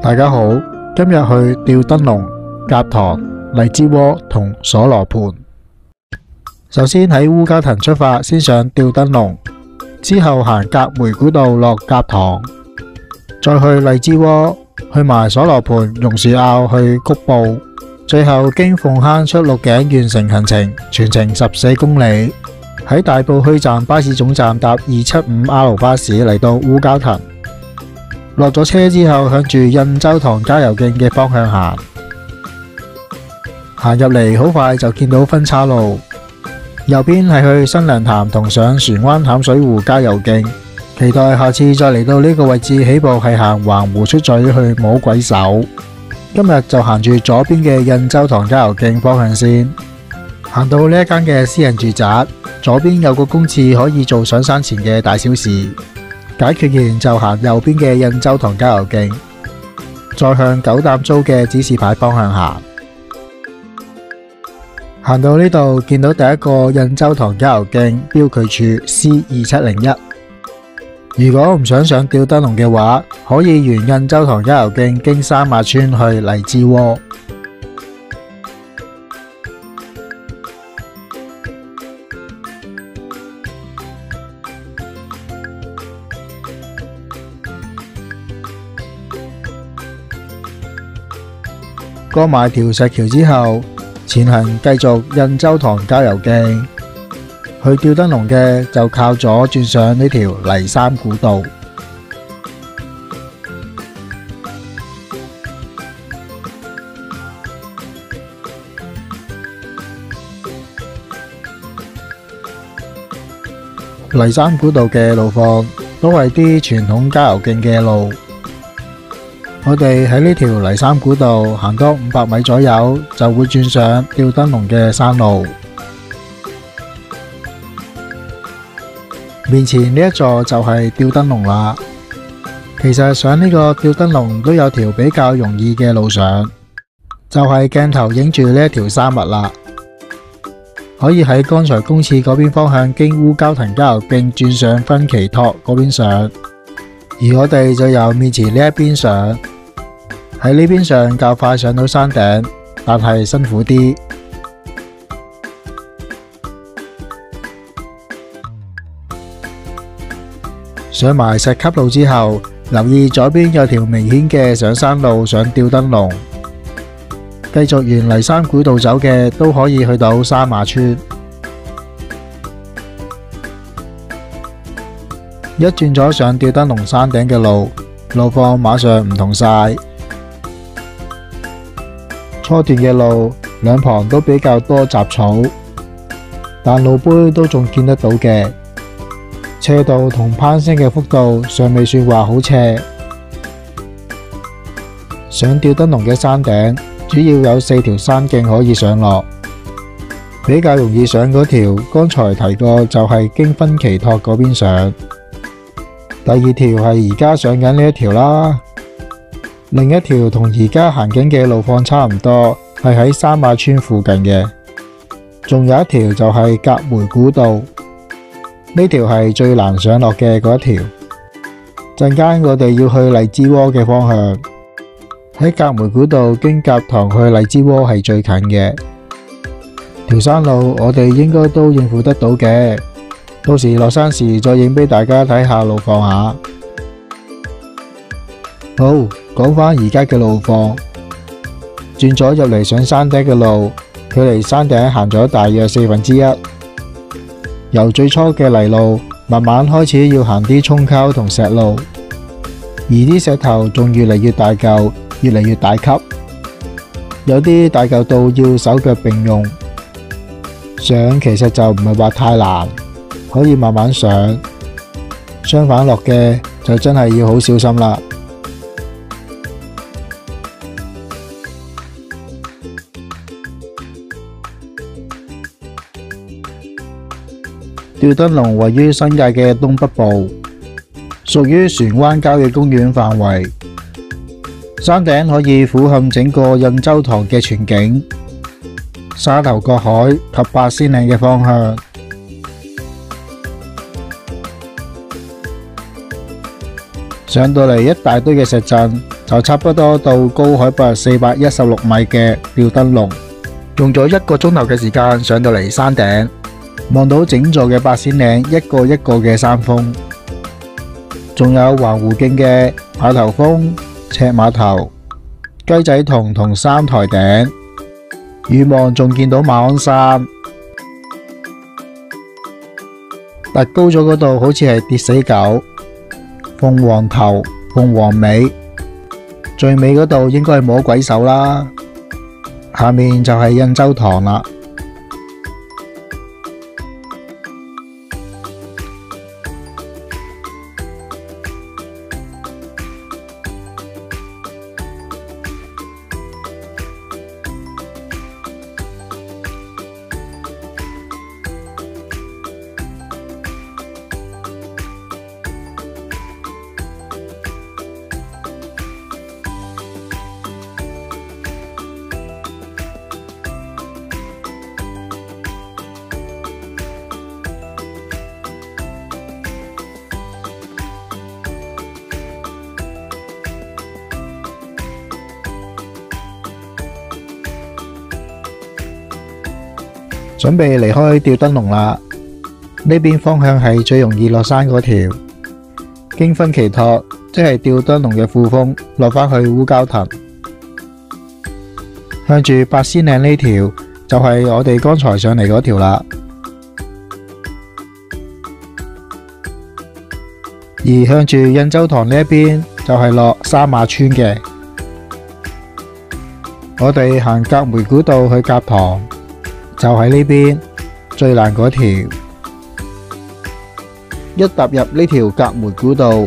大家好，今日去吊燈籠、甲塘、荔枝窩同鎖羅盆。首先喺烏蛟騰出發，先上吊燈籠，之後行甲梅古道落甲塘，再去荔枝窩，去埋鎖羅盆、榕樹坳去谷埔，最後經鳳坑出鹿頸完成行程，全程14公里。喺大埔墟站巴士總站搭275R 巴士嚟到烏蛟騰。落咗車之後，向住印洲塘郊遊徑嘅方向行。行入嚟好快就見到分岔路，右邊係去新娘潭同上船灣淡水湖郊遊徑。期待下次再嚟到呢個位置起步，係行橫湖出嘴去魔鬼手。今日就行住左邊嘅印洲塘郊遊徑方向先。行到呢一間嘅私人住宅，左邊有個公廁可以做上山前嘅大小事。解決完就行右邊嘅印洲塘郊遊徑，再向九擔租嘅指示牌方向行。行到呢度見到第一個印洲塘郊遊徑標距處 C2701。如果唔想上吊燈籠嘅話，可以沿印洲塘郊遊徑經三馬村去荔枝窩。過埋條石橋之後，前行繼續印洲塘郊遊徑。去吊燈籠嘅就靠左轉上呢條泥山古道。泥山古道嘅路況都係啲傳統郊遊徑嘅路。我哋喺呢條泥山古道行多500米左右，就會轉上吊燈籠嘅山路。面前呢一座就係吊燈籠啦。其實上呢個吊燈籠都有條比較容易嘅路上，就係鏡頭影住呢一條山脈啦。可以喺剛才公廁嗰邊方向經烏蛟騰郊遊徑轉上芬奇托嗰邊上，而我哋就由面前呢一邊上。喺呢邊上較快上到山頂，但係辛苦啲。上埋石級路之後，留意左邊有條明顯嘅上山路上吊燈籠。繼續沿泥山古道走嘅都可以去到三馬村。一轉咗上吊燈籠山頂嘅路，路況馬上唔同晒。初段嘅路兩旁都比較多雜草，但路碑都仲見得到嘅。斜度同攀升嘅幅度尚未算話好斜。上吊燈籠嘅山頂主要有4條山徑可以上落，比較容易上嗰條剛才提過就係經芬奇托嗰邊上。第二條係而家上緊呢一條啦。另一條同而家行緊嘅路況差唔多，係喺三馬村附近嘅。仲有一條就係甲梅古道，呢條係最難上落嘅嗰一條。陣間我哋要去荔枝窩嘅方向，喺甲梅古道經甲塘去荔枝窩係最近嘅。條山路我哋應該都應付得到嘅，到時落山時再影俾大家睇下路況下。好，講返而家嘅路況，轉咗入嚟上山頂嘅路，距離山頂行咗大約1/4。由最初嘅泥路，慢慢開始要行啲涌溝同石路，而啲石頭仲越嚟越大嚿，越嚟越大級，有啲大嚿到要手腳並用。上其實就唔係話太難，可以慢慢上。相反落嘅就真係要好小心啦。吊燈籠位於新界嘅東北部，屬於船灣郊野公園範圍。山頂可以俯瞰整個印洲塘嘅全景，沙頭角海及八仙嶺嘅方向。上到嚟一大堆嘅石陣，就差不多到高海拔416米嘅吊燈籠。用咗1個鐘頭嘅時間上到嚟山頂，望到整座嘅八仙嶺一個一個嘅山峰，仲有環湖徑嘅馬頭峰、赤馬頭、雞仔塘同三台頂。遠望仲見到馬鞍山，突高咗嗰度好似係跌死狗。鳳凰頭、鳳凰尾，最尾嗰度應該係魔鬼手啦。下面就係印洲塘啦。準備離開吊燈籠啦，呢邊方向係最容易落山嗰條，經分歧托，即係吊燈籠嘅副峰，落返去烏蛟騰。向住八仙嶺呢條就係我哋剛才上嚟嗰條啦，而向住印洲塘呢一邊就係落三馬村嘅。我哋行甲梅古道去甲塘，就喺呢邊最難嗰條。一踏入呢條甲梅古道，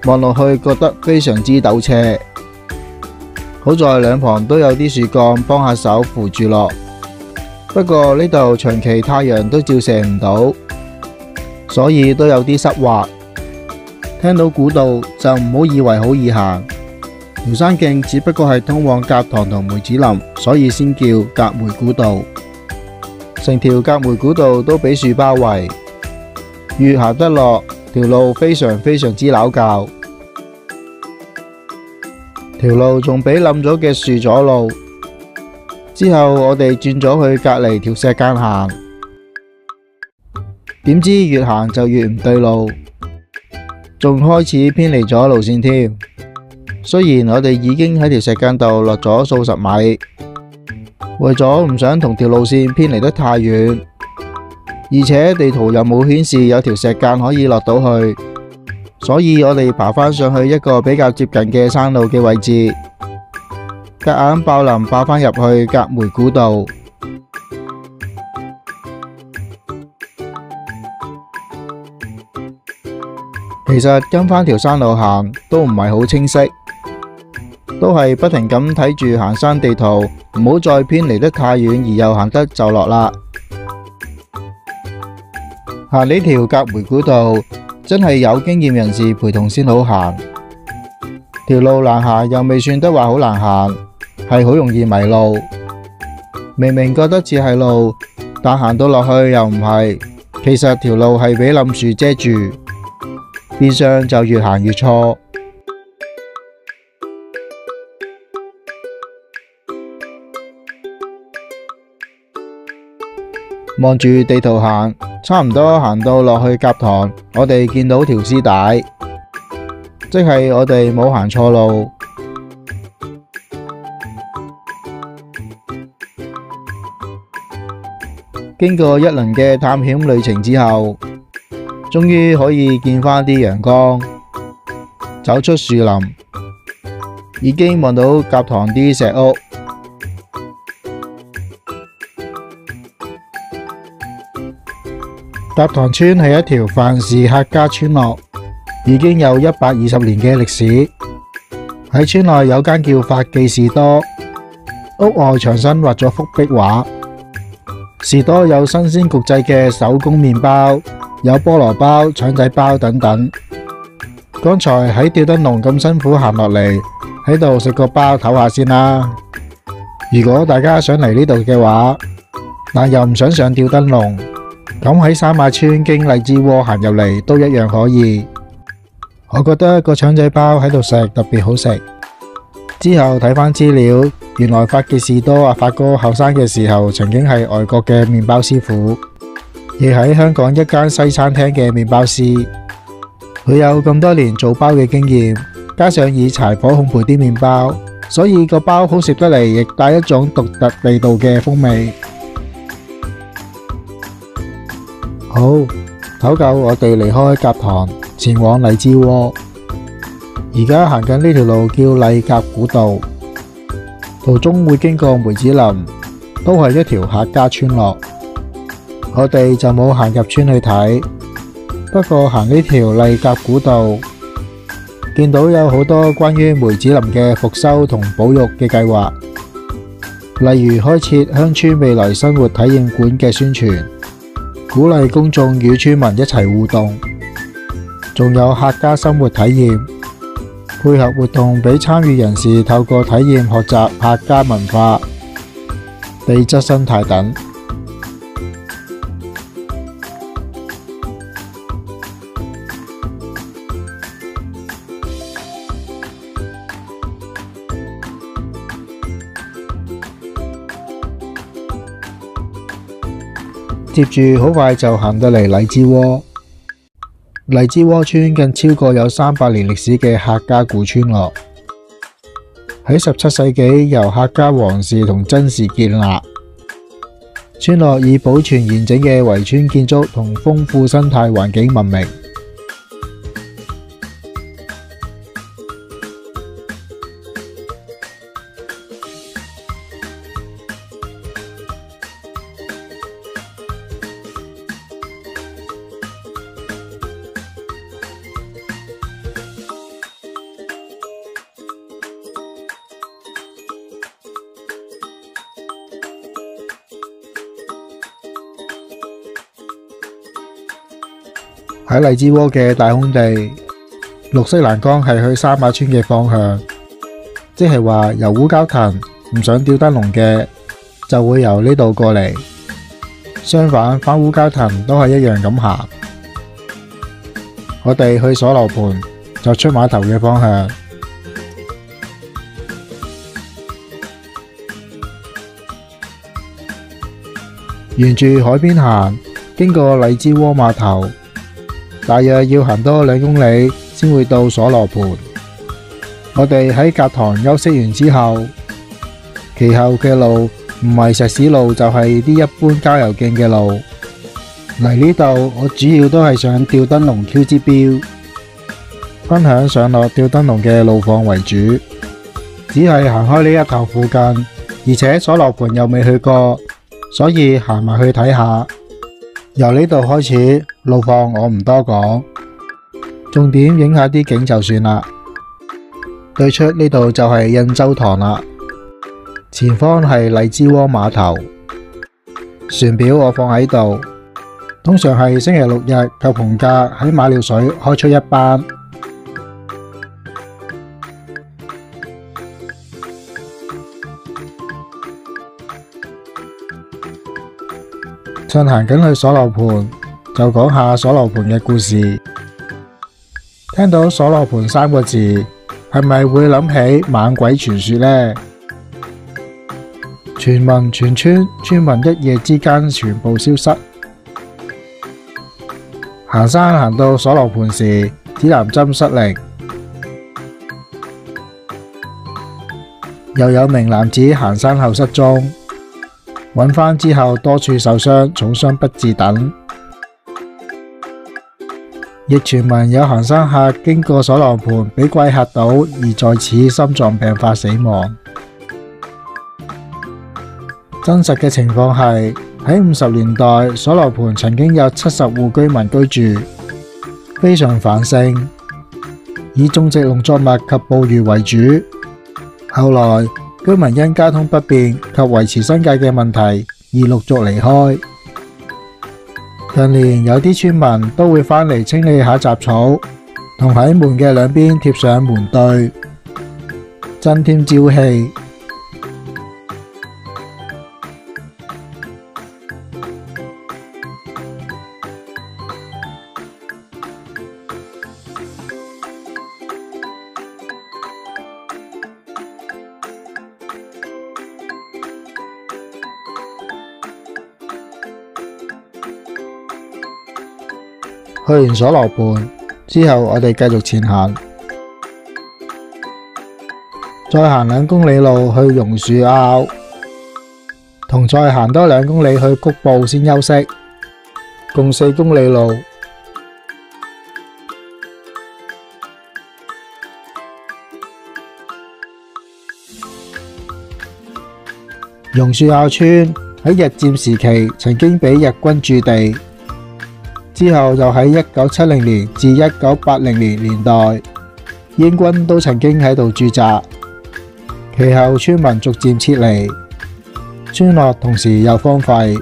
望落去覺得非常之陡斜，好在兩旁都有啲樹幹幫下手扶住落。不過呢度長期太陽都照射唔到，所以都有啲濕滑。聽到古道就唔好以為好易行，條山徑只不過係通往甲塘同梅子林，所以先叫甲梅古道。成條甲梅古道都俾樹包圍，越行得落，條路非常之拗教。條路仲俾冧咗嘅樹阻路。之後我哋轉咗去隔籬條石澗行，點知越行就越唔對路，仲開始偏離咗路線添。雖然我哋已經喺條石澗度落咗數十米，為咗唔想同條路線偏離得太遠，而且地圖又冇顯示有條石澗可以落到去，所以我哋爬返上去一個比較接近嘅山路嘅位置，夾硬爆林爆返入去甲梅古道。其實跟返條山路行都唔係好清晰，都係不停咁睇住行山地圖，唔好再偏離得太遠而又行得就落啦。行呢條甲梅古道真係有經驗人士陪同先好行，條路難行又未算得話好難行，係好容易迷路。明明覺得似係路，但行到落去又唔係，其實條路係俾冧樹遮住，變相就越行越錯。望住地圖行，差唔多行到落去甲塘，我哋見到條絲帶，即係我哋冇行錯路。經過一輪嘅探險旅程之後，終於可以見返啲陽光，走出樹林，已經望到甲塘啲石屋。甲塘村係一條范氏客家村落，已經有120年嘅歷史。喺村內有間叫發記士多，屋外牆身畫咗幅壁畫。士多有新鮮焗製嘅手工麵包，有菠蘿包、腸仔包等等。剛才喺吊燈籠咁辛苦行落嚟，喺度食個包唞下先啦。如果大家想嚟呢度嘅話，但又唔想上吊燈籠，咁喺三馬村經荔枝窩行入嚟都一樣可以。我覺得個腸仔包喺度食特別好食。之後睇返資料，原來法傑士多阿發哥後生嘅時候曾經係外國嘅麵包師傅，亦喺香港一間西餐廳嘅麵包師。佢有咁多年做包嘅經驗，加上以柴火烘焙啲麵包，所以個包好食得嚟，亦帶一種獨特地道嘅風味。好，唞夠我哋離開甲塘，前往荔枝窩。而家行緊呢條路叫麗甲古道，途中會經過梅子林，都係一條客家村落。我哋就冇行入村去睇，不過行呢條麗甲古道，見到有好多關於梅子林嘅復修同保育嘅計劃，例如開設鄉村未來生活體驗館嘅宣傳，鼓勵公眾與村民一齊互動，仲有客家生活體驗，配合活動俾參與人士透過體驗學習客家文化、地質生態等。接住好快就行到嚟荔枝窩。荔枝窩村更超過有300年歷史嘅客家古村落，喺17世紀由客家王氏同曾氏建立。村落以保存完整嘅圍村建築同豐富生態環境聞名。喺荔枝窩嘅大空地，綠色欄杆係去三馬村嘅方向，即係話由烏蛟騰唔想吊燈籠嘅，就會由呢度過嚟。相反，返烏蛟騰都係一樣咁行。我哋去鎖羅盆就出碼頭嘅方向，沿住海邊行，經過荔枝窩碼頭。大約要行多2公里先會到鎖羅盆。我哋喺甲塘休息完之後，其後嘅路唔係石屎路就係啲一般郊遊徑嘅路。嚟呢度我主要都係想吊燈籠 Q 支標，分享上落吊燈籠嘅路況為主。只係行開呢一頭附近，而且鎖羅盆又未去過，所以行埋去睇下。由呢度開始，路況我唔多講，重點影下啲景就算啦。對出呢度就係印洲塘啦，前方係荔枝窩碼頭。船表我放喺度，通常係星期6日及逢假喺馬料水開出一班。趁行緊去鎖羅盆，就講下鎖羅盆嘅故事。聽到鎖羅盆3個字，係咪會諗起猛鬼傳說呢？傳聞全村村民一夜之間全部消失。行山行到鎖羅盆時，指南針失靈，又有名男子行山後失蹤。揾返之後，多處受傷、重傷不治等。亦傳聞有行山客經過鎖羅盆，俾鬼嚇到而在此心臟病發死亡。真實嘅情況係喺50年代，鎖羅盆曾經有70戶居民居住，非常繁盛，以種植農作物及捕魚為主。後來居民因交通不便及維持生計嘅問題而陸續離開。近年有啲村民都會返嚟清理下雜草，同喺門嘅兩邊貼上門對，增添朝氣。去完所羅盤之後，我哋繼續前行，再行2公里路去榕樹坳，同再行多2公里去谷埔先休息，共4公里路。榕樹坳村喺日佔時期曾經俾日軍駐地，之後就喺1970年至1980年代，英軍都曾經喺度駐紮，其後村民逐漸撤離，村落同時又荒廢。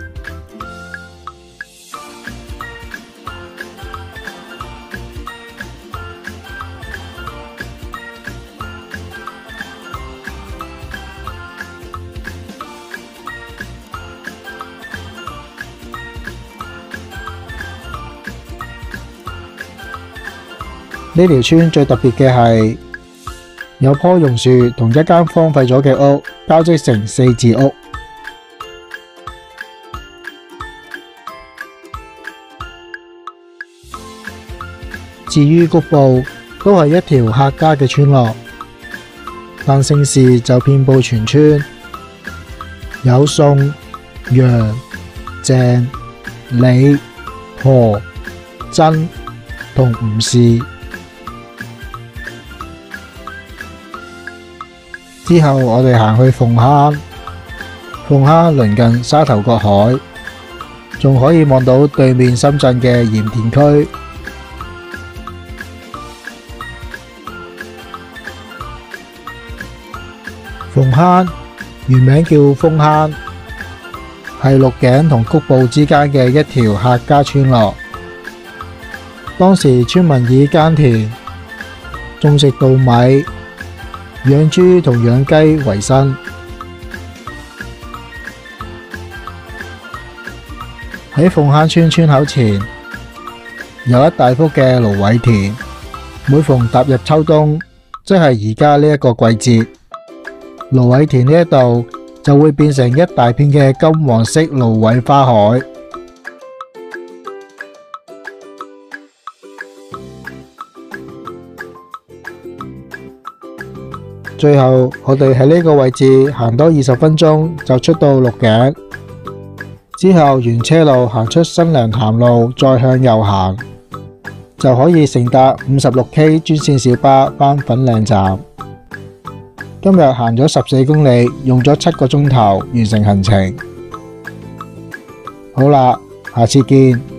呢條村最特別嘅係有棵榕樹同一間荒廢咗嘅屋交織成4字屋。至於谷埔都係一條客家嘅村落，但姓氏就遍佈全村，有宋、楊、鄭、李、何、曾同吳氏。之後我哋行去鳳坑，鳳坑鄰近沙頭角海，仲可以望到對面深圳嘅鹽田區。鳳坑原名叫楓坑，係鹿頸同谷埔之間嘅一條客家村落。當時村民以耕田、種植稻米、養豬同養雞為生。喺鳳坑村村口前有一大幅嘅蘆葦田，每逢踏入秋冬，即係而家呢一個季節，蘆葦田呢一度就會變成一大片嘅金黃色蘆葦花海。最後我哋喺呢個位置行多20分鐘就出到鹿頸，之後沿車路行出新娘潭路，再向右行，就可以乘搭56K 專線小巴返粉嶺站。今日行咗14公里，用咗7個鐘頭完成行程。好啦，下次見。